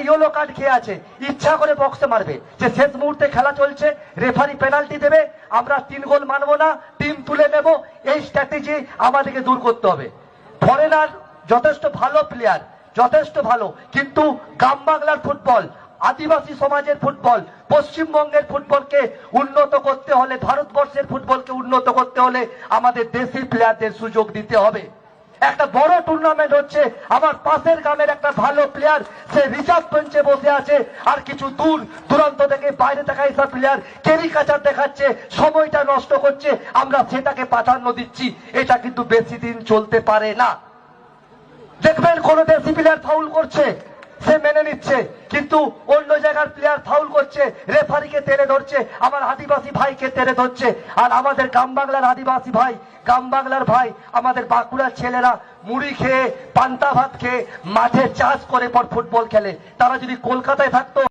Yellow card খেয়ে আছে, ইচ্ছা করে বক্সে মারবে, যে শেষ মুহূর্তে খেলা চলছে, রেফারি পেনাল্টি দেবে, আমরা 3 গোল মানবো না, টিম তুলে নেব, এই স্ট্র্যাটেজি আমাদেরকে দূর করতে হবে। ফরেনার যথেষ্ট ভালো প্লেয়ার, যথেষ্ট ভালো, কিন্তু গ্রাম বাংলার ফুটবল, আদিবাসী সমাজের ফুটবল, পশ্চিমবঙ্গের ফুটবলকে উন্নত করতে হলে, ভারতবর্ষের ফুটবলকে উন্নত করতে হলে আমাদের দেশি প্লেয়ারদের সুযোগ দিতে হবে। একটা বড় টুর্নামেন্ট হচ্ছে, আমার পাশের গ্রামের একটা ভালো প্লেয়ার, সে রিজার্ভ বেঞ্চে বসে আছে, আর কিছু দূর দূরান্ত থেকে বাইরে থাকা এইসব প্লেয়ার ক্যারিকাচার দেখাচ্ছে, সময়টা নষ্ট করছে, আমরা সেটাকে প্রাধান্য দিচ্ছি। এটা কিন্তু বেশি দিন চলতে পারে না। দেখবেন কোন দেশি প্লেয়ার ফাউল করছে, সে মেনে নিচ্ছে, কিন্তু অন্য জায়গার প্লেয়ার ফাউল করছে, রেফারিকে টেনে ধরছে, আমার আদিবাসী ভাইকে টেনে ধরছে। আর আমাদের গ্রাম বাংলার আদিবাসী ভাই, গ্রাম বাংলার ভাই, আমাদের বাঁকুড়ার ছেলেরা মুড়ি খেয়ে, পান্তা ভাত খেয়ে, মাঠে চাষ করে পর ফুটবল খেলে। তারা যদি কলকাতায় থাকতো,